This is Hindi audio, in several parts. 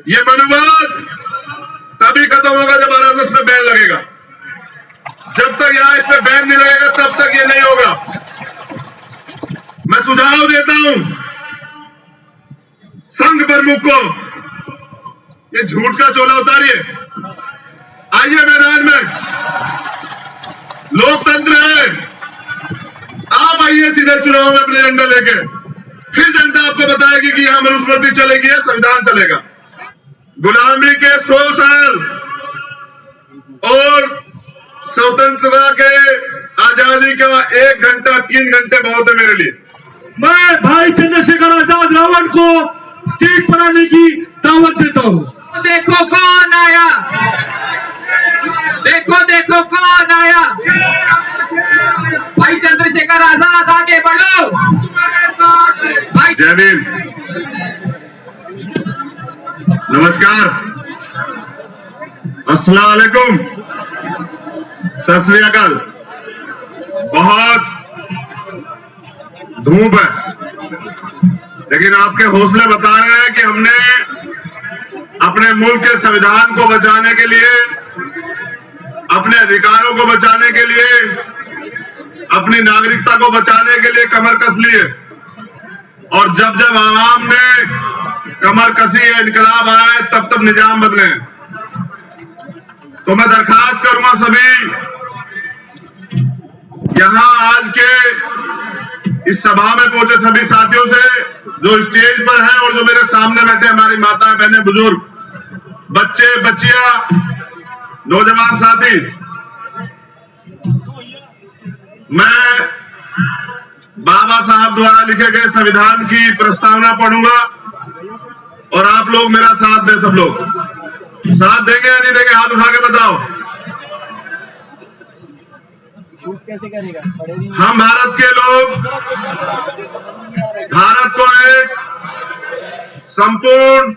ये मनुवाद तभी खत्म होगा जब आरएसएस पे बैन लगेगा। जब तक यहां इस पे बैन नहीं लगेगा तब तक ये नहीं होगा। मैं सुझाव देता हूं संघ प्रमुख को, ये झूठ का चोला उतारिए, आइए मैदान में, लोकतंत्र है, आप आइए सीधे चुनाव में अपने एजेंडा लेके, फिर जनता आपको बताएगी कि यहां मनुस्मृति चलेगी या संविधान चलेगा। गुलामी के 100 साल और स्वतंत्रता के आजादी का 1 घंटा 3 घंटे बहुत है मेरे लिए। मैं भाई चंद्रशेखर आजाद रावण को स्टेज पर आने की दावत देता हूँ। देखो कौन आया, देखो देखो कौन आया, भाई चंद्रशेखर आजाद आगे बढ़ो। भाई जय भीम, नमस्कार, अस्सलाम वालेकुम, सत श्री अकाल। बहुत धूप है, लेकिन आपके हौसले बता रहे हैं कि हमने अपने मुल्क के संविधान को बचाने के लिए, अपने अधिकारों को बचाने के लिए, अपनी नागरिकता को बचाने के लिए कमर कस ली है। और जब जब आवाम ने कमर कसी है, इनकलाब आए, तब तब निजाम बदले। तो मैं दरखास्त करूंगा सभी यहां आज के इस सभा में पहुंचे सभी साथियों से, जो स्टेज पर हैं और जो मेरे सामने बैठे हमारी माताएं, बहनें, बुजुर्ग, बच्चे, बच्चियां, नौजवान साथी, मैं बाबा साहब द्वारा लिखे गए संविधान की प्रस्तावना पढ़ूंगा और आप लोग मेरा साथ दें। सब लोग साथ देंगे या नहीं देंगे, हाथ उठा के बताओ। कैसे करेगा? हम भारत के लोग भारत को एक संपूर्ण,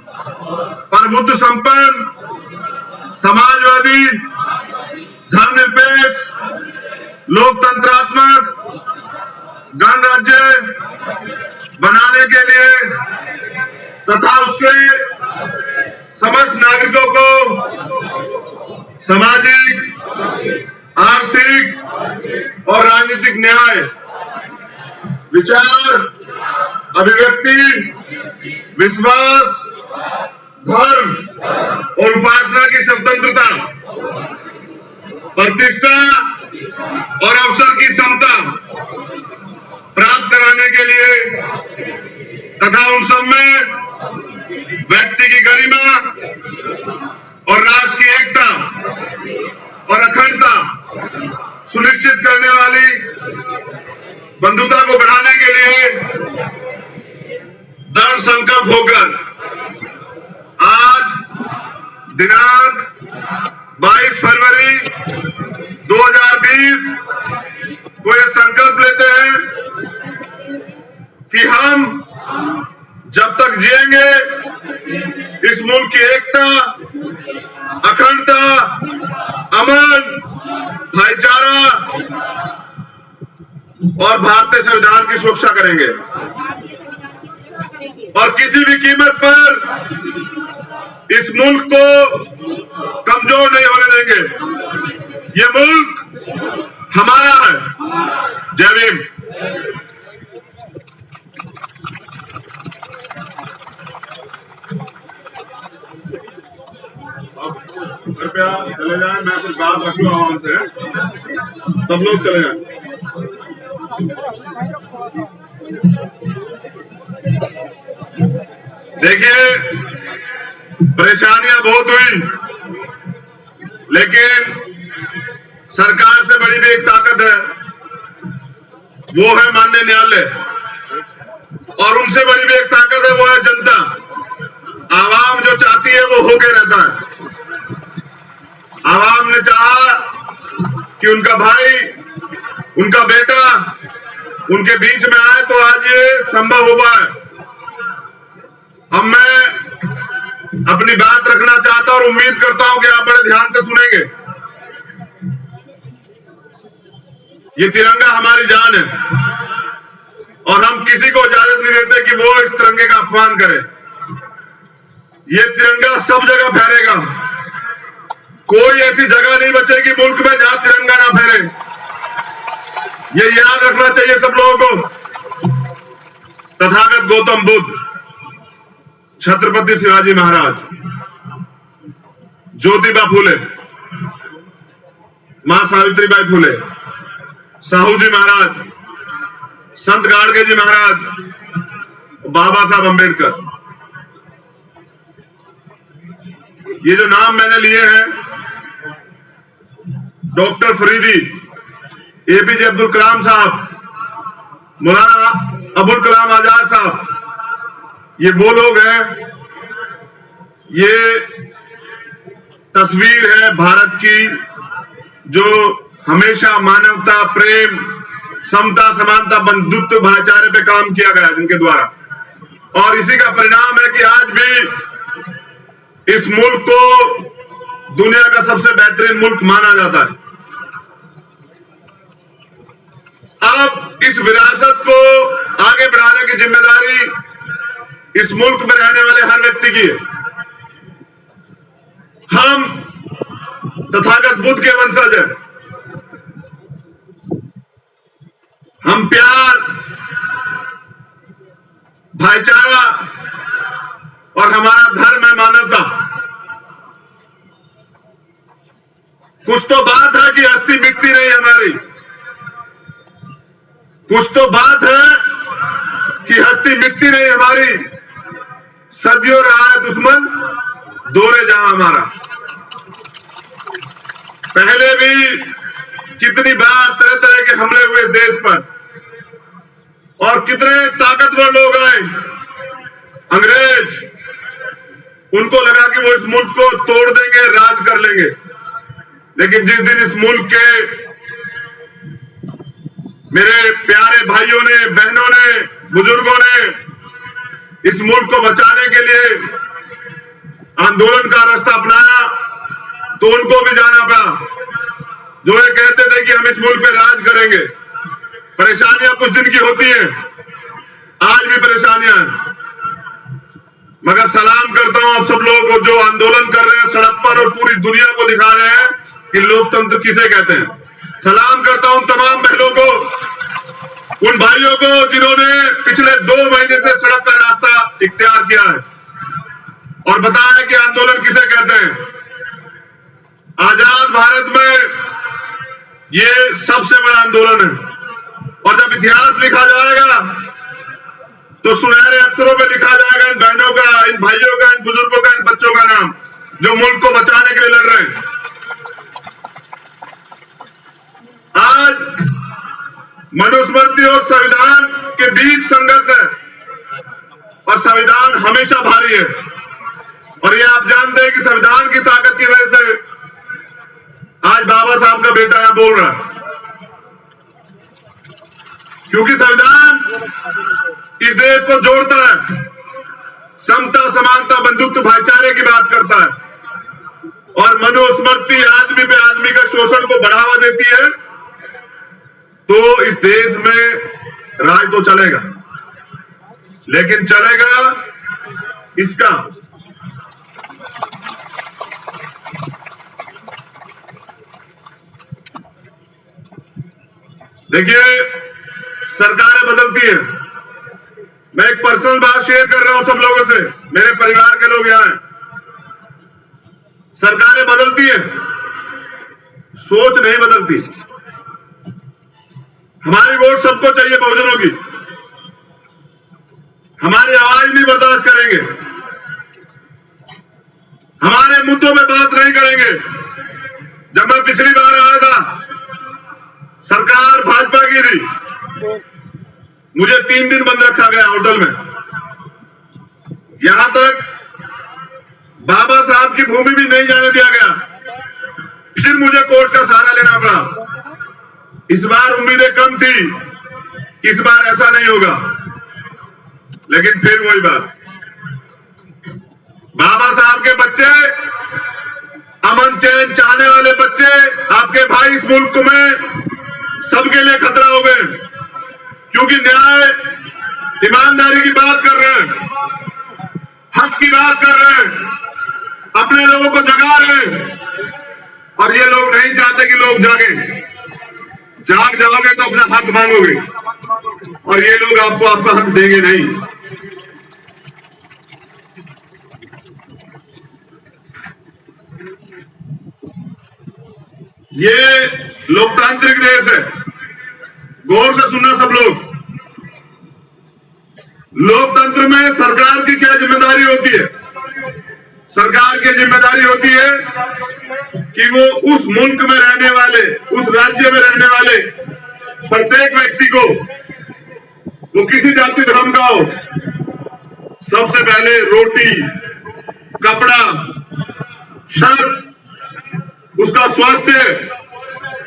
प्रभुत्व संपन्न, समाजवादी, धर्मनिरपेक्ष, लोकतंत्रात्मक गणराज्य बनाने के लिए तथा उसके समस्त नागरिकों को सामाजिक, आर्थिक और राजनीतिक न्याय, विचार, अभिव्यक्ति, विश्वास, धर्म और उपासना की स्वतंत्रता, प्रतिष्ठा और अवसर की समता प्राप्त कराने के लिए तथा उन सब में व्यक्ति की गरिमा और राष्ट्र की एकता और अखंडता सुनिश्चित करने वाली बंधुता को बढ़ाने के लिए दृढ़ संकल्प होकर आज दिनांक 22 फरवरी 2020 को यह संकल्प लेते हैं कि हम जब तक जिएंगे इस मुल्क की एकता, अखंडता, अमन, भाईचारा और भारतीय संविधान की सुरक्षा करेंगे और किसी भी कीमत पर इस मुल्क को कमजोर नहीं होने देंगे। ये मुल्क हमारा है। जय भीम। कृपया चले जाएं, मैं कुछ बात रखूंगा आराम से, सब लोग चले जाएं। देखिए, परेशानियां बहुत हुई, लेकिन सरकार से बड़ी भी एक ताकत है, वो है माननीय न्यायालय, और उनसे बड़ी भी एक ताकत है, वो है जनता। आवाम जो चाहती है वो होके रहता है। आवाम ने चाहा कि उनका भाई, उनका बेटा उनके बीच में आए तो आज ये संभव हो पाए। अब मैं अपनी बात रखना चाहता और उम्मीद करता हूं कि आप बड़े ध्यान से सुनेंगे। ये तिरंगा हमारी जान है और हम किसी को इजाजत नहीं देते कि वो इस तिरंगे का अपमान करे। ये तिरंगा सब जगह फहरेगा। कोई ऐसी जगह नहीं बचेगी मुल्क में जहां तिरंगा ना फहरे। ये याद रखना चाहिए सब लोगों को। तथागत गौतम बुद्ध, छत्रपति शिवाजी महाराज, ज्योतिबा फूले, मां सावित्रीबाई फूले, साहू जी महाराज, संत गाडगे जी महाराज, बाबा साहब अंबेडकर, ये जो नाम मैंने लिए हैं, डॉक्टर फरीदी, एपीजे अब्दुल कलाम साहब, मौलाना अबुल कलाम आजाद साहब, ये वो लोग हैं। ये तस्वीर है भारत की जो हमेशा मानवता, प्रेम, समता, समानता, बंधुत्व, भाईचारे पे काम किया गया जिनके द्वारा। और इसी का परिणाम है कि आज भी इस मुल्क को दुनिया का सबसे बेहतरीन मुल्क माना जाता है। अब इस विरासत को आगे बढ़ाने की जिम्मेदारी इस मुल्क में रहने वाले हर व्यक्ति की है। हम तथागत बुद्ध के वंशज हैं। हम प्यार, भाईचारा और हमारा धर्म है मानवता। कुछ तो बात है कि हस्ती मिटती नहीं हमारी, कुछ तो बात है कि हस्ती मिटती नहीं हमारी। सदियों रहा है दुश्मन, दौरे जहां हमारा। पहले भी कितनी बार तरह तरह के हमले हुए देश पर, और कितने ताकतवर लोग आए अंग्रेज, उनको लगा कि वो इस मुल्क को तोड़ देंगे, राज कर लेंगे। लेकिन जिस दिन इस मुल्क के मेरे प्यारे भाइयों ने, बहनों ने, बुजुर्गों ने इस मुल्क को बचाने के लिए आंदोलन का रास्ता अपनाया, तो उनको भी जाना पड़ा। जो ये कहते थे कि हम इस मुल्क पे राज करेंगे। परेशानियां कुछ दिन की होती हैं, आज भी परेशानियां हैं, मगर सलाम करता हूं आप सब लोगों को जो आंदोलन कर रहे हैं सड़क पर और पूरी दुनिया को दिखा रहे हैं कि लोकतंत्र किसे कहते हैं। सलाम करता हूं तमाम बहनों को, उन भाइयों को जिन्होंने पिछले 2 महीने से सड़क का रास्ता इख्तियार किया है और बताया कि आंदोलन किसे कहते हैं। आजाद भारत में ये सबसे बड़ा आंदोलन है, और जब इतिहास लिखा जाएगा तो सुनहरे अक्षरों में लिखा जाएगा इन बहनों का, इन भाइयों का, इन बुजुर्गों का, इन बच्चों का नाम, जो मुल्क को बचाने के लिए लड़ रहे हैं। आज मनुस्मृति और संविधान के बीच संघर्ष है, और संविधान हमेशा भारी है। और ये आप जानते हैं कि संविधान की ताकत की वजह से आज बाबा साहब का बेटा यहां बोल रहा है, क्योंकि संविधान इस देश को जोड़ता है, समता, समानता, बंधुत्व, भाईचारे की बात करता है। और मनुस्मृति आदमी पे आदमी का शोषण को बढ़ावा देती है, तो इस देश में राज तो चलेगा, लेकिन चलेगा इसका। देखिए, सरकारें बदलती हैं। मैं एक पर्सनल बात शेयर कर रहा हूं सब लोगों से, मेरे परिवार के लोग यहां हैं। सरकारें बदलती हैं, सोच नहीं बदलती। हमारी वोट सबको चाहिए, बहुजनों की। हमारी आवाज नहीं बर्दाश्त करेंगे, हमारे मुद्दों में बात नहीं करेंगे। जब मैं पिछली बार आया था, सरकार भाजपा की थी, मुझे 3 दिन बंद रखा गया होटल में। यहां तक बाबा साहब की भूमि भी नहीं जाने दिया गया, फिर मुझे कोर्ट का सहारा लेना पड़ा। इस बार उम्मीदें कम थी कि इस बार ऐसा नहीं होगा, लेकिन फिर वही बात। बाबा साहब के बच्चे, अमन चैन चाहने वाले बच्चे, आपके भाई इस मुल्क में सबके लिए खतरा हो गए, क्योंकि न्याय, ईमानदारी की बात कर रहे हैं, हक की बात कर रहे हैं। अपने लोगों को जगा रहे हैं और ये लोग नहीं चाहते कि लोग जागे। जाग जाओगे तो अपना हक मांगोगे और ये लोग आपको आपका हक देंगे नहीं। ये लोकतांत्रिक देश है, गौर से सुनना सब लोग। लोकतंत्र में सरकार की क्या जिम्मेदारी होती है? सरकार की जिम्मेदारी होती है कि वो उस मुल्क में रहने वाले, उस राज्य में रहने वाले प्रत्येक व्यक्ति को, वो किसी जाति धर्म का हो, सबसे पहले रोटी, कपड़ा, छत, उसका स्वास्थ्य,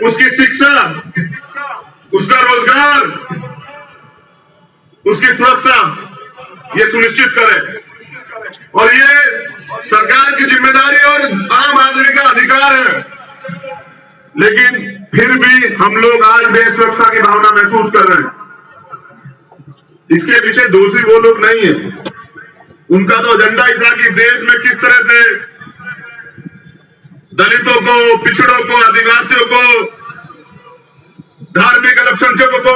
उसकी शिक्षा, उसका रोजगार, उसकी सुरक्षा, ये सुनिश्चित करे। और ये सरकार की जिम्मेदारी और आम आदमी का अधिकार है। लेकिन फिर भी हम लोग आज बेसुरक्षा की भावना महसूस कर रहे हैं। इसके पीछे दोषी वो लोग नहीं है, उनका तो एजेंडा ही था कि देश में किस तरह से दलितों को, पिछड़ों को, आदिवासियों को, धार्मिक अल्पसंख्यकों को,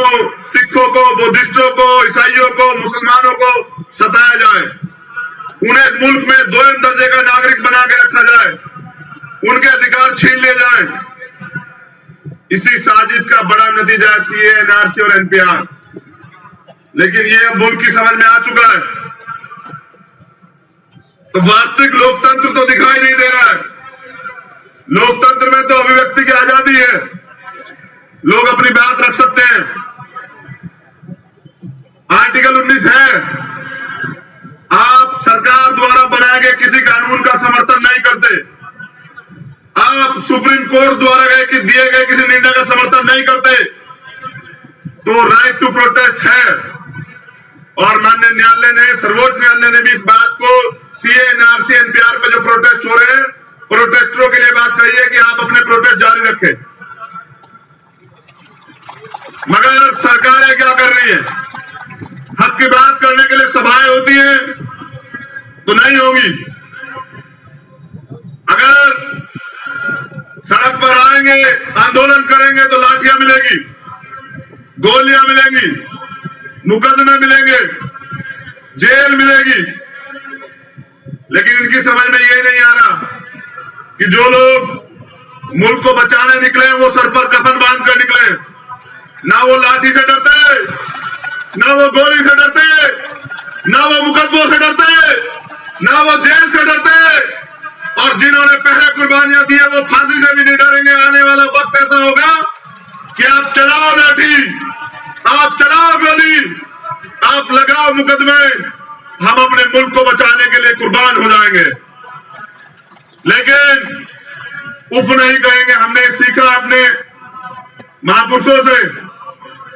सिखों को, बुद्धिस्टों को, ईसाइयों को, मुसलमानों को सताया जाए, उन्हें मुल्क में 2 दर्जे का नागरिक बना के रखा जाए, उनके अधिकार छीन लिए जाए। इसी साजिश का बड़ा नतीजा है सीए, एनआरसी और एनपीआर। लेकिन ये मुल्क की समझ में आ चुका है, तो वास्तविक लोकतंत्र तो दिखाई नहीं दे रहा है। लोकतंत्र में तो अभिव्यक्ति की आजादी है, लोग अपनी बात रख सकते हैं। आर्टिकल 19 है, आप सरकार द्वारा बनाए गए किसी कानून का समर्थन नहीं करते, आप सुप्रीम कोर्ट द्वारा दिए गए किसी निर्णय का समर्थन नहीं करते, तो राइट टू प्रोटेस्ट है। और माननीय न्यायालय ने, सर्वोच्च न्यायालय ने भी इस बात को सीए, एनआरसी, एनपीआर पर जो प्रोटेस्ट हो रहे हैं, प्रोटेस्टरों के लिए बात कही है कि आप अपने प्रोटेस्ट जारी रखें। मगर सरकारें क्या कर रही है? हक की बात करने के लिए सभाएं होती हैं तो नहीं होगी। अगर सड़क पर आएंगे, आंदोलन करेंगे तो लाठियां मिलेगी, गोलियां मिलेंगी, मुकदमे मिलेंगे, जेल मिलेगी। लेकिन इनकी समझ में ये नहीं आ रहा कि जो लोग मुल्क को बचाने निकले वो सर पर कफन बांध कर निकले, ना वो लाठी से डरते, ना वो गोली से डरते, ना वो मुकदमों से डरते, ना वो जेल से डरते। और जिन्होंने पहले कुर्बानियां दी है वो फांसी से भी नहीं डरेंगे। आने वाला वक्त ऐसा होगा कि आप चलाओ लाठी, आप चलाओ गोली, आप लगाओ मुकदमे, हम अपने मुल्क को बचाने के लिए कुर्बान हो जाएंगे। लेकिन उफ नहीं कहेंगे। हमने सीखा अपने महापुरुषों से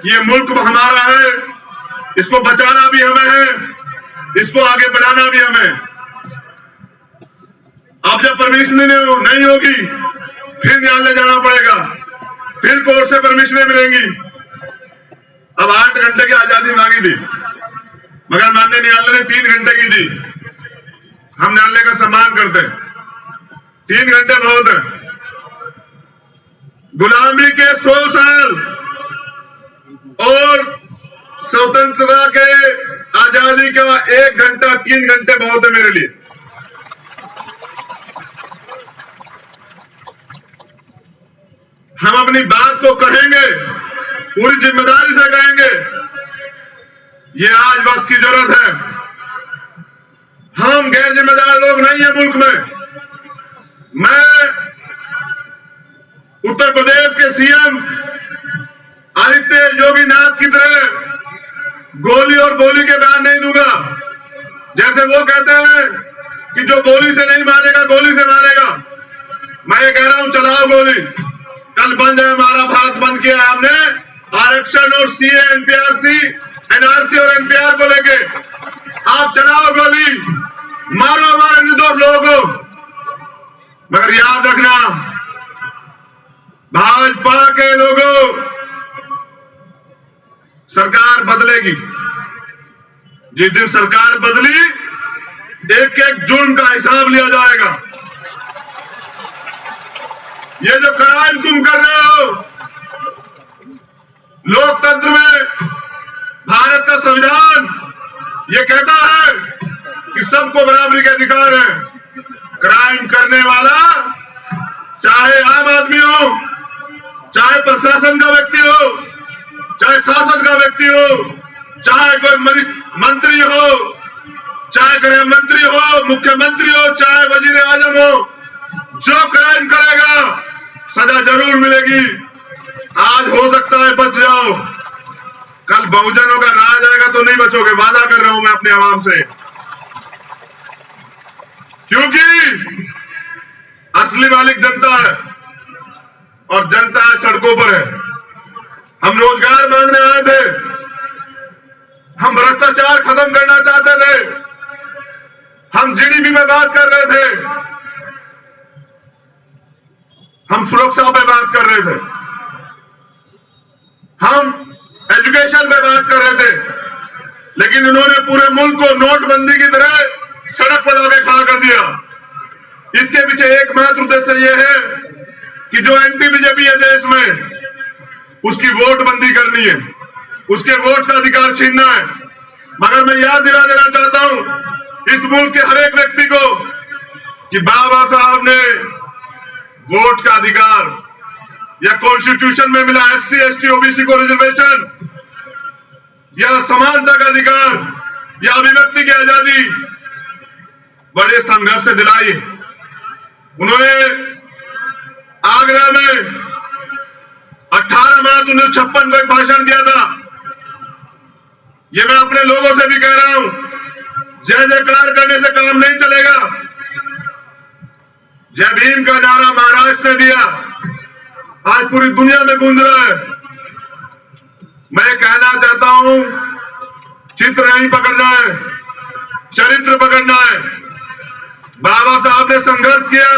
कि ये मुल्क हमारा है, इसको बचाना भी हमें है, इसको आगे बढ़ाना भी हमें। अब जब परमिशन नहीं होगी फिर न्यायालय जाना पड़ेगा, फिर कोर्ट से परमिशनें मिलेंगी। अब 8 घंटे की आजादी मांगी थी, मगर माननीय न्यायालय ने 3 घंटे की दी। हम न्यायालय का सम्मान करते हैं, 3 घंटे बहुत है। गुलामी के 100 साल और स्वतंत्रता के आजादी का 1 घंटा, 3 घंटे बहुत है मेरे लिए। हम अपनी बात को कहेंगे, पूरी जिम्मेदारी से कहेंगे। ये आज वक्त की जरूरत है। हम गैर जिम्मेदार लोग नहीं है मुल्क में। मैं उत्तर प्रदेश के सीएम आदित्य योगी नाथ की तरह गोली और बोली के बयान नहीं दूंगा। जैसे वो कहते हैं कि जो बोली से नहीं मानेगा गोली से मानेगा, मैं ये कह रहा हूं चलाओ गोली। कल बंद है, हमारा भारत बंद किया हमने आरक्षण और सीए, एनपीआरसी, एनआरसी और एनपीआर को लेके। आप चलाओ गोली, मारो हमारे निर्दोष लोगों को। मगर याद रखना, भाजपा के लोगों, सरकार बदलेगी। जिस दिन सरकार बदली, एक एक जुर्म का हिसाब लिया जाएगा। ये जो क्राइम तुम कर रहे हो, लोकतंत्र में भारत का संविधान ये कहता है कि सबको बराबरी के अधिकार है। क्राइम करने वाला चाहे आम आदमी हो, चाहे प्रशासन का व्यक्ति हो, चाहे शासन का व्यक्ति हो, चाहे कोई मंत्री हो, चाहे गृह मंत्री हो, मुख्यमंत्री हो, चाहे वजीर आजम हो, जो क्राइम करेगा सजा जरूर मिलेगी। आज हो सकता है बच जाओ, कल बहुजनों का राज आएगा तो नहीं बचोगे, वादा कर रहा हूं मैं अपने आवाम से। क्योंकि असली मालिक जनता है और जनता है सड़कों पर है। हम रोजगार मांगने आए थे, हम भ्रष्टाचार खत्म करना चाहते थे, हम जीडीपी में बात कर रहे थे, हम सुरक्षा पे बात कर रहे थे, हम एजुकेशन पे बात कर रहे थे, लेकिन इन्होंने पूरे मुल्क को नोटबंदी की तरह सड़क पर लाके खड़ा कर दिया। इसके पीछे एकमात्र उद्देश्य यह है कि जो एंटी बीजेपी है देश में, उसकी वोट बंदी करनी है, उसके वोट का अधिकार छीनना है। मगर मैं याद दिला देना चाहता हूं इस मुल्क के हर एक व्यक्ति को कि बाबा साहब ने वोट का अधिकार या कॉन्स्टिट्यूशन में मिला एससी एसटी ओबीसी को रिजर्वेशन या समानता का अधिकार या अभिव्यक्ति की आजादी बड़े संघर्ष से दिलाई। उन्होंने आगरा में 18 मार्च 1956 को एक भाषण दिया था। ये मैं अपने लोगों से भी कह रहा हूं, जय जयकार करने से काम नहीं चलेगा। जय भीम का नारा महाराष्ट्र ने दिया, आज पूरी दुनिया में गूंज रहा है। मैं कहना चाहता हूं, चित्र नहीं पकड़ना है, चरित्र पकड़ना है। बाबा साहब ने संघर्ष किया,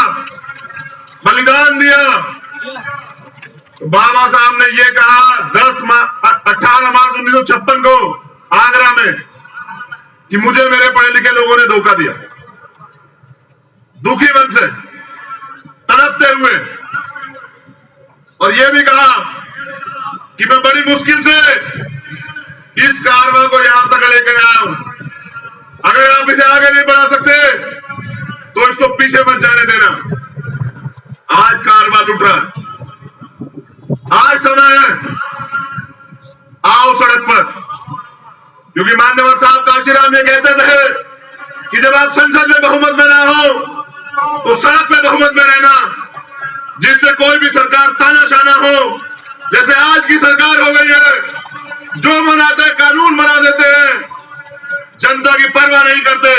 बलिदान दिया। तो बाबा साहब ने यह कहा 18 मार्च 1956 को आगरा में कि मुझे मेरे पढ़े लिखे लोगों ने धोखा दिया। दुखी मन से, तड़पते हुए, और यह भी कहा कि मैं बड़ी मुश्किल से इस कारवां को यहां तक लेकर आया हूं। अगर आप इसे आगे नहीं बढ़ा सकते तो इसको पीछे मत जाने देना। आज कारवां लुट रहा है, आज समय है, आओ सड़क पर। क्योंकि मान्यवर साहब काशीराम ये कहते थे कि जब आप संसद में बहुमत में ना हो तो सड़क में बहुमत में रहना, जिससे कोई भी सरकार तानाशाना हो। जैसे आज की सरकार हो गई है, जो मनाते हैं कानून बना देते हैं, जनता की परवाह नहीं करते।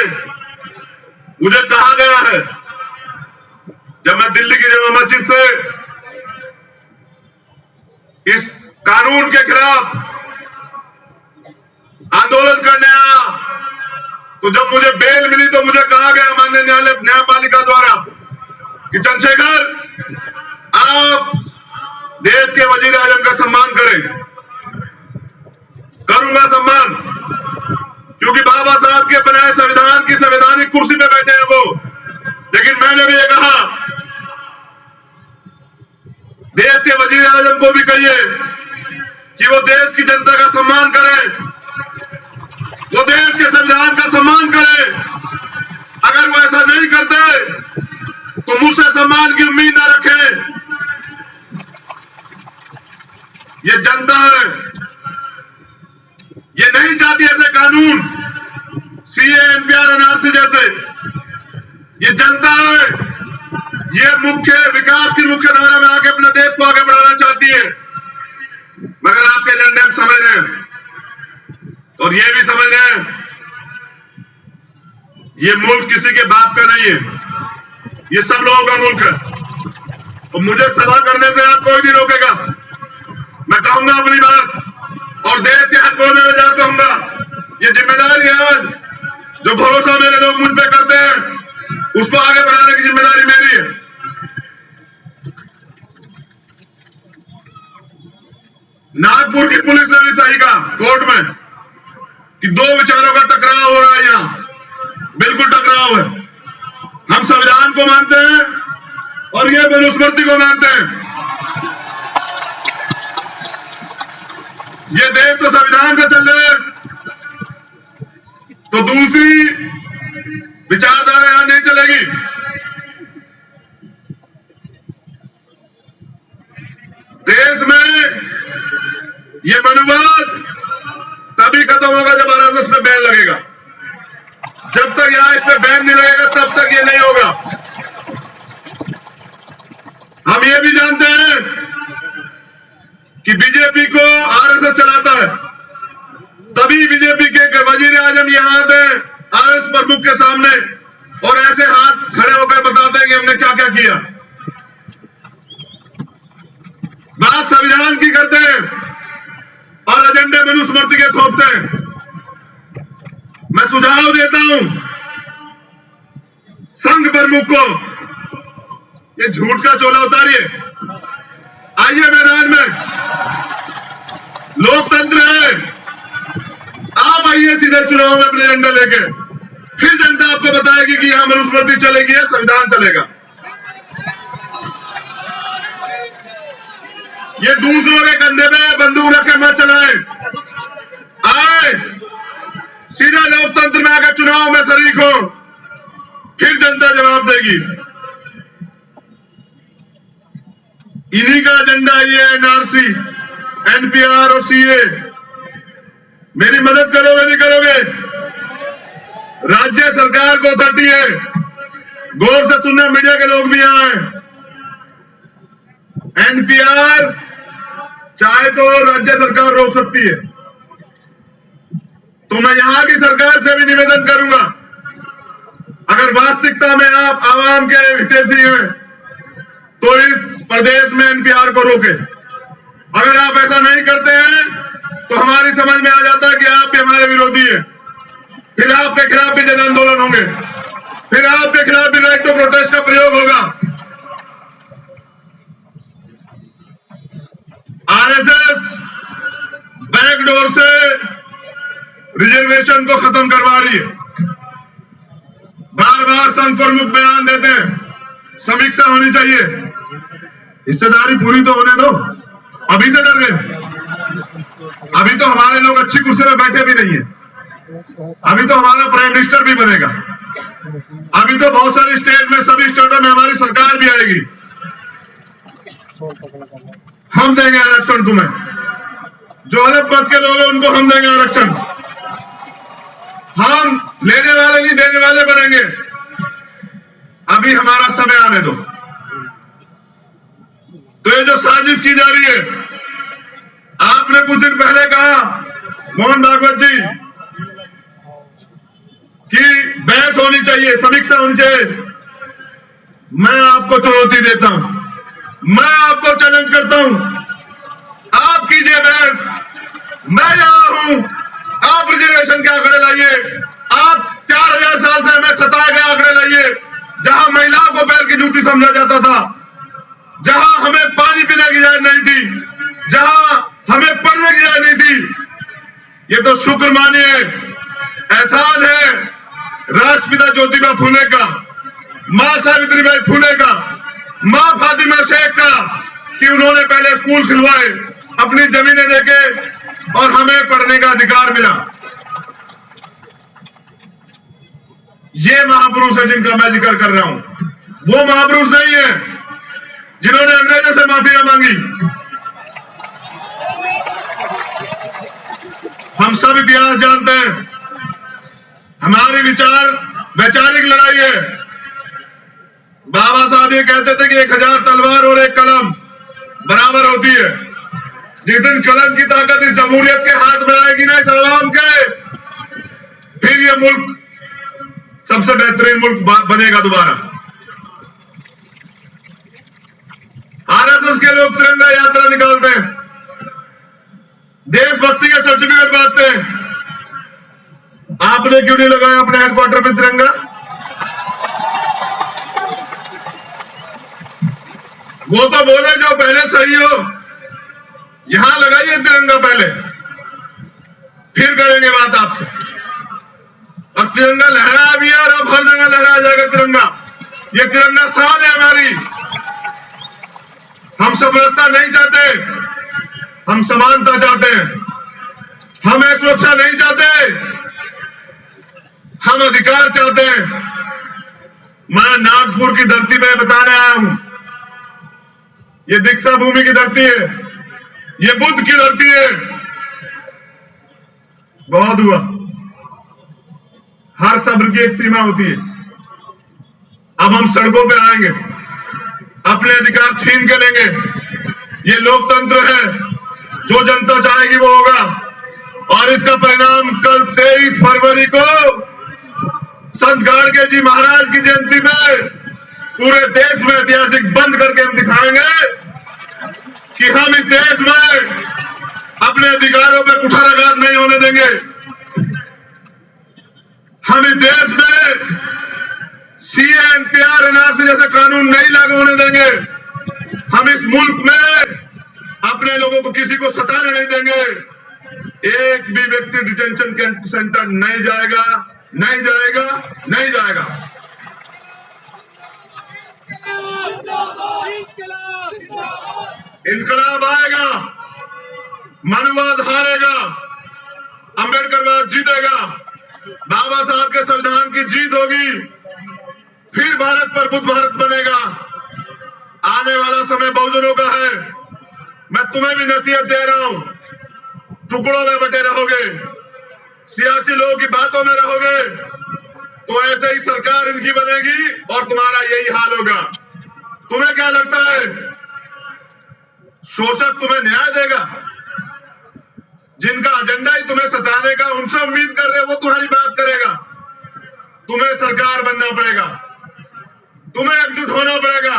मुझे कहा गया है, जब मैं दिल्ली की जामा मस्जिद से इस कानून के खिलाफ आंदोलन करने आया, तो जब मुझे बेल मिली तो मुझे कहा गया माननीय न्यायपालिका द्वारा कि चंद्रशेखर, आप देश के वजीर आजम का सम्मान करें। करूंगा सम्मान, क्योंकि बाबा साहब के बनाए संविधान की संवैधानिक कुर्सी पे बैठे हैं वो। लेकिन मैंने भी ये कहा, देश के वजीर आजम को भी कहिए कि वो देश की जनता का सम्मान करें, वो देश के संविधान का सम्मान करें। अगर वो ऐसा नहीं करते तो मुझसे सम्मान की उम्मीद ना रखें। ये जनता है, ये नहीं चाहती ऐसे कानून, सीए, एनपीआर, एनआरसी जैसे। ये जनता है, ये मुख्य विकास की मुख्य धारा में आके अपने देश को आगे बढ़ाना चाहती है। मगर आपके एजेंडे हम समझ रहे हैं और ये भी समझ रहे हैं, ये मुल्क किसी के बाप का नहीं है, ये सब लोगों का मुल्क है। और मुझे सभा करने से आप कोई नहीं रोकेगा। मैं कहूंगा अपनी बात और देश के हर कोने में जाकर कहूंगा। ये जिम्मेदारी है आज, जो भरोसा मेरे लोग मुझ पे करते हैं, उसको आगे बढ़ाने की जिम्मेदारी मेरी है। नागपुर की पुलिस ने भी सही कहा कोर्ट में कि दो विचारों का टकराव हो रहा है, यहां बिल्कुल टकराव है। हम संविधान को मानते हैं, और ये मनुस्मृति को मानते हैं। ये देश तो संविधान से चल रहे हैं, तो दूसरी विचारधारा यहां नहीं चलेगी। देश में ये मनुवाद तभी खत्म होगा जब आरएसएस पे बैन लगेगा। जब तक यहां इस पे बैन नहीं लगेगा तब तक ये नहीं होगा। हम ये भी जानते हैं कि बीजेपी को आरएसएस चलाता है, तभी बीजेपी के वजीर आजम यहां आते हैं आरएसएस प्रमुख के सामने और ऐसे हाथ खड़े होकर बताते हैं कि हमने क्या क्या किया। बात संविधान की करते हैं और एजेंडे मनुस्मृति के थोपते हैं। मैं सुझाव देता हूं संघ प्रमुख को, ये झूठ का चोला उतारिए, आइए मैदान में, लोकतंत्र है, आप आइए सीधे चुनाव में अपने एजेंडा लेके, फिर जनता आपको बताएगी कि यहां मनुस्मृति चलेगी या संविधान चलेगा। ये दूसरों के कंधे में बंदूक रख के मत चलाएं, आए सीधा लोकतंत्र में आकर चुनाव में शरीक हो, फिर जनता जवाब देगी। इन्हीं का एजेंडा ये एनआरसी, एनपीआर और सीए। मेरी मदद करोगे नहीं करोगे? राज्य सरकार को अथॉरिटी है, गौर से सुनना, मीडिया के लोग भी यहां हैं। एनपीआर चाहे तो राज्य सरकार रोक सकती है, तो मैं यहां की सरकार से भी निवेदन करूंगा, अगर वास्तविकता में आप आवाम के हितैषी हैं तो इस प्रदेश में एनपीआर को रोके। अगर आप ऐसा नहीं करते हैं तो हमारी समझ में आ जाता है कि आप भी हमारे विरोधी हैं, फिर आपके खिलाफ भी जन आंदोलन होंगे, फिर आपके खिलाफ भी राइट टू प्रोटेस्ट का प्रयोग होगा। आरएसएस बैकडोर से रिजर्वेशन को खत्म करवा रही है। बार बार संघ प्रमुख बयान देते हैं, समीक्षा होनी चाहिए। हिस्सेदारी पूरी तो होने दो, अभी से डर गए? अभी तो हमारे लोग अच्छी कुर्सी में बैठे भी नहीं है, अभी तो हमारा प्राइम मिनिस्टर भी बनेगा, अभी तो बहुत सारे स्टेट में, सभी स्टेटों में हमारी सरकार भी आएगी। हम देंगे आरक्षण तुम्हें, जो अलग पद के लोग हैं उनको हम देंगे आरक्षण। हम लेने वाले नहीं देने वाले बनेंगे, अभी हमारा समय आने दो। तो ये जो साजिश की जा रही है, आपने कुछ दिन पहले कहा मोहन भागवत जी कि बहस होनी चाहिए, समीक्षा होनी चाहिए। मैं आपको चुनौती देता हूं, मैं आपको चैलेंज करता हूं, आप कीजिए बहस, मैं यहां हूं, आप रिजर्वेशन के आंकड़े लाइए, आप 4000 साल से हमें सताए गए आंकड़े लाइए, जहां महिलाओं को पैर की जूती समझा जाता था, जहां हमें पानी पीने की इजाजत नहीं थी, जहां हमें पढ़ने की इजाजत नहीं थी। ये तो शुक्र मानिए, एहसान है राष्ट्रपिता ज्योतिबा फूले का, मां सावित्रीबाई फूले का, मां फातिमा शेख का, कि उन्होंने पहले स्कूल खुलवाए, अपनी जमीनें देके और हमें पढ़ने का अधिकार मिला। ये महापुरुष है जिनका मैं जिक्र कर रहा हूं, वो महापुरुष नहीं है जिन्होंने अंग्रेजों से माफी न मांगी। हम सब इतिहास जानते हैं, हमारी विचार वैचारिक लड़ाई है। बाबा साहब ये कहते थे कि 1000 तलवार और 1 कलम बराबर होती है। जिस दिन कलम की ताकत इस जमहूरियत के हाथ में आएगी ना, इस आवाम के, फिर ये मुल्क सबसे बेहतरीन मुल्क बनेगा दोबारा। आरएसएस के लोग तिरंगा यात्रा निकालते हैं, देशभक्ति के सर्टिफिकेट बांटते हैं, आपने क्यों नहीं लगाया अपने हेडक्वार्टर पे तिरंगा? वो तो बोले जो पहले सही हो, यहां लगाइए तिरंगा पहले, फिर करेंगे बात आपसे। और तिरंगा लहराया भी है और अब हर जगह लहराया जाएगा तिरंगा। ये तिरंगा शान है हमारी, हम समरसता नहीं चाहते, हम समानता चाहते हैं। हम सुरक्षा नहीं चाहते, हम अधिकार चाहते हैं। मैं नागपुर की धरती में बताने आया हूं, ये दीक्षा भूमि की धरती है, ये बुद्ध की धरती है। बहुत हुआ, हर सब्र की एक सीमा होती है। अब हम सड़कों पे आएंगे, अपने अधिकार छीन के लेंगे। ये लोकतंत्र है, जो जनता चाहेगी वो होगा। और इसका परिणाम कल 23 फरवरी को संत गाड़गे जी महाराज की जयंती में पूरे देश में ऐतिहासिक बंद करके हम दिखाएंगे कि हम इस देश में अपने अधिकारों पे कुठाराघात नहीं होने देंगे। हम इस देश में सीए, एनपीआर, एनआरसी जैसे कानून नहीं लागू होने देंगे। हम इस मुल्क में अपने लोगों को किसी को सताने नहीं देंगे। एक भी व्यक्ति डिटेंशन सेंटर नहीं जाएगा, नहीं जाएगा, नहीं जाएगा। इनकलाब आएगा, मनुवाद हारेगा, अंबेडकरवाद जीतेगा, बाबा साहब के संविधान की जीत होगी, फिर भारत पर बुद्ध भारत बनेगा। आने वाला समय बहुजनों का है। मैं तुम्हें भी नसीहत दे रहा हूं, टुकड़ों में बटे रहोगे, सियासी लोगों की बातों में रहोगे तो ऐसे ही सरकार इनकी बनेगी और तुम्हारा यही हाल होगा। तुम्हें क्या लगता है शोषक तुम्हें न्याय देगा? जिनका एजेंडा ही तुम्हें सताने का, उनसे उम्मीद कर रहे हो वो तुम्हारी बात करेगा। तुम्हें सरकार बनना पड़ेगा, तुम्हें एकजुट होना पड़ेगा,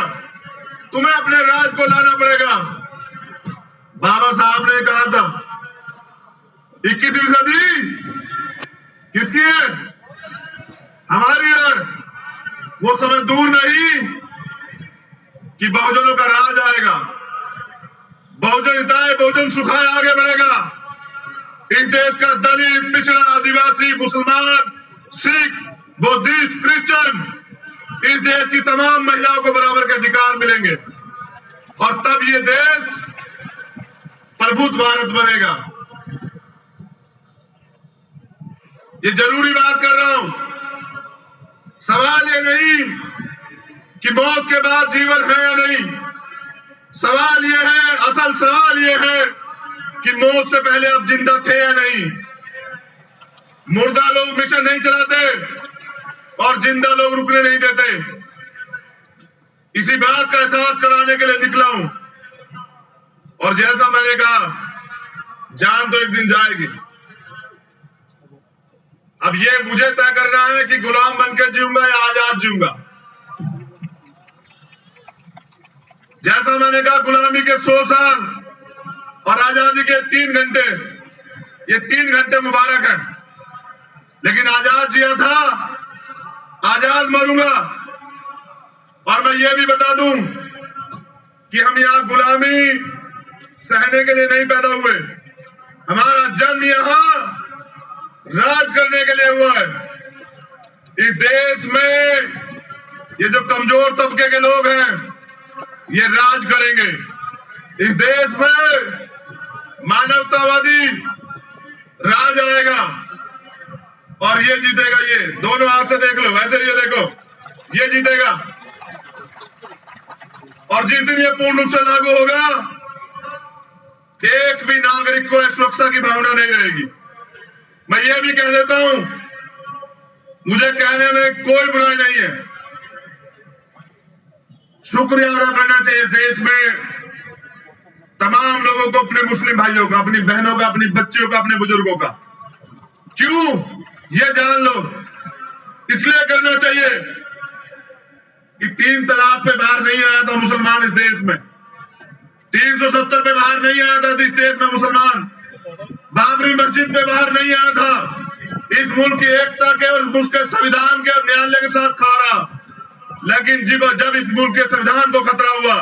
तुम्हें अपने राज को लाना पड़ेगा। बाबा साहब ने कहा था 21वीं सदी किसकी है? हमारी है। वो समय दूर नहीं कि बहुजनों का राज आएगा। बहुजन हिताय, बहुजन सुखाय आगे बढ़ेगा। इस देश का दलित, पिछड़ा, आदिवासी, मुसलमान, सिख, बुद्धिस्ट, क्रिश्चियन, इस देश की तमाम महिलाओं को बराबर के अधिकार मिलेंगे और तब ये देश प्रभुत्व भारत बनेगा। ये जरूरी बात कर रहा हूं। सवाल ये नहीं कि मौत के बाद जीवन है या नहीं। सवाल ये है, असल सवाल ये है कि मौत से पहले आप जिंदा थे या नहीं। मुर्दा लोग मिशन नहीं चलाते और जिंदा लोग रुकने नहीं देते। इसी बात का एहसास कराने के लिए निकला हूं। और जैसा मैंने कहा, जान तो एक दिन जाएगी। अब ये मुझे तय करना है कि गुलाम बनकर जीऊंगा या आजाद जीऊंगा। जैसा मैंने कहा, गुलामी के 100 साल और आजादी के 3 घंटे, ये 3 घंटे मुबारक है। लेकिन आजाद जिया था, आजाद मरूंगा। और मैं ये भी बता दूं कि हम यहां गुलामी सहने के लिए नहीं पैदा हुए। हमारा जन्म यहां राज करने के लिए हुआ है। इस देश में ये जो कमजोर तबके के लोग हैं, ये राज करेंगे। इस देश में मानवतावादी राज आएगा और ये जीतेगा। ये दोनों हाथ से देख लो, वैसे ये देखो, ये जीतेगा। और जिस दिन ये पूर्ण रूप से लागू होगा, एक भी नागरिक को सुरक्षा की भावना नहीं रहेगी। मैं ये भी कह देता हूं, मुझे कहने में कोई बुराई नहीं है। शुक्रिया अदा करना चाहिए देश में तमाम लोगों को, अपने मुस्लिम भाइयों का, अपनी बहनों का, अपनी बच्चियों का, अपने बुजुर्गों का। क्यों? ये जान लो, इसलिए करना चाहिए कि 3 तलाक पे बाहर नहीं आया था मुसलमान इस देश में। 370 पे बाहर नहीं आया था इस देश में मुसलमान। बाबरी मस्जिद पे बाहर नहीं आया था। इस मुल्क की एकता के और उसके संविधान के और न्यायालय के साथ खड़ा रहा। लेकिन जब इस मुल्क के संविधान को खतरा हुआ,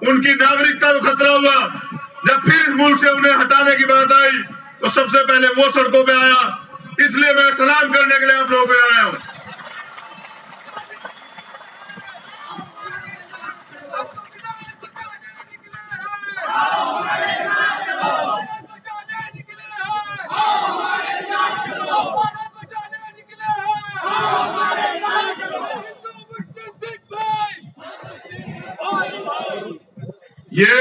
उनकी नागरिकता को खतरा हुआ, जब फिर इस मुल्क से उन्हें हटाने की बात आई, तो सबसे पहले वो सड़कों पे आया। इसलिए मैं सलाम करने के लिए आप लोगों पे आया हूं। ये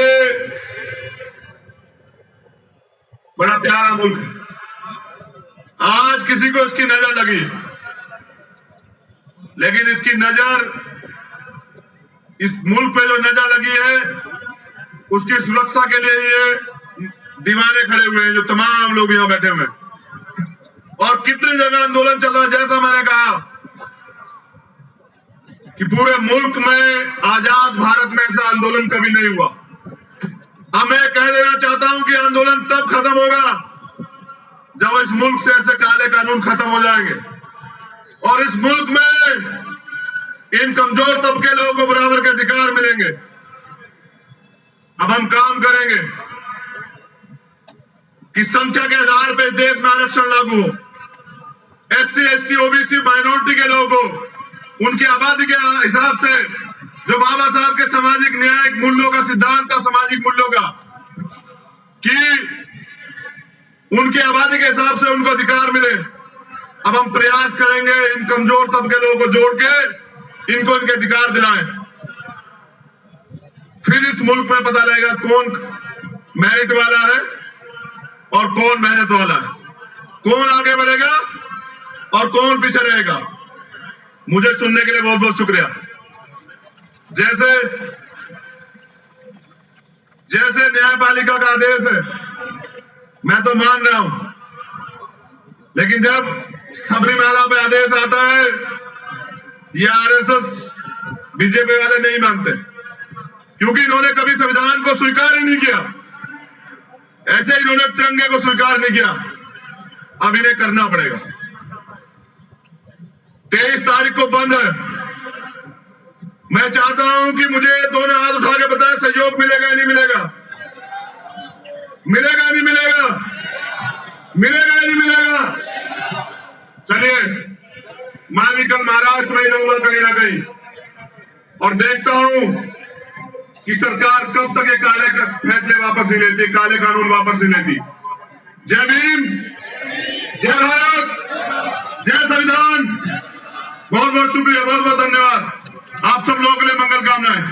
बड़ा प्यारा मुल्क है। आज किसी को इसकी नजर लगी, लेकिन इसकी नजर, इस मुल्क पे जो नजर लगी है, उसकी सुरक्षा के लिए ये दीवाने खड़े हुए हैं, जो तमाम लोग यहां बैठे हुए हैं। और कितनी जगह आंदोलन चल रहा है। जैसा मैंने कहा कि पूरे मुल्क में, आजाद भारत में ऐसा आंदोलन कभी नहीं हुआ। अब मैं कह देना चाहता हूं कि आंदोलन तब खत्म होगा जब इस मुल्क से ऐसे काले कानून खत्म हो जाएंगे और इस मुल्क में इन कमजोर तबके लोगों को बराबर के अधिकार मिलेंगे। अब हम काम करेंगे कि संख्या के आधार पर देश में आरक्षण लागू हो। SC, ST, OBC, माइनॉरिटी के लोगों को उनकी आबादी के हिसाब से, जो बाबा साहब के सामाजिक न्याय मूल्यों का सिद्धांत था, सामाजिक मूल्यों का, कि उनकी आबादी के हिसाब से उनको अधिकार मिले। अब हम प्रयास करेंगे इन कमजोर तबके लोगों को जोड़ के इनको इनके अधिकार दिलाएं। फिर इस मुल्क में पता लगेगा कौन मेरिट वाला है और कौन मेहनत वाला है, कौन आगे बढ़ेगा और कौन पीछे रहेगा। मुझे सुनने के लिए बहुत बहुत शुक्रिया। जैसे न्यायपालिका का आदेश है, मैं तो मान रहा हूं, लेकिन जब सबरीमाला पे आदेश आता है, ये RSS बीजेपी वाले नहीं मानते, क्योंकि इन्होंने कभी संविधान को स्वीकार ही नहीं किया। ऐसे इन्होंने तिरंगे को स्वीकार नहीं किया। अब इन्हें करना पड़ेगा। 23 तारीख को बंद है। मैं चाहता हूं कि मुझे दोनों हाथ उठा के बताएं, सहयोग मिलेगा या नहीं मिलेगा? मिलेगा नहीं मिलेगा? मिलेगा या नहीं मिलेगा? चलिए, मैं भी कल महाराष्ट्र में रहूंगा कहीं ना कहीं, और देखता हूं कि सरकार कब तक ये काले फैसले वापस नहीं लेती, काले कानून वापस नहीं लेती। जय भीम, जय भारत, जय संविधान। बहुत बहुत शुक्रिया, बहुत बहुत धन्यवाद। आप सब लोगों के लिए मंगल कामनाएं।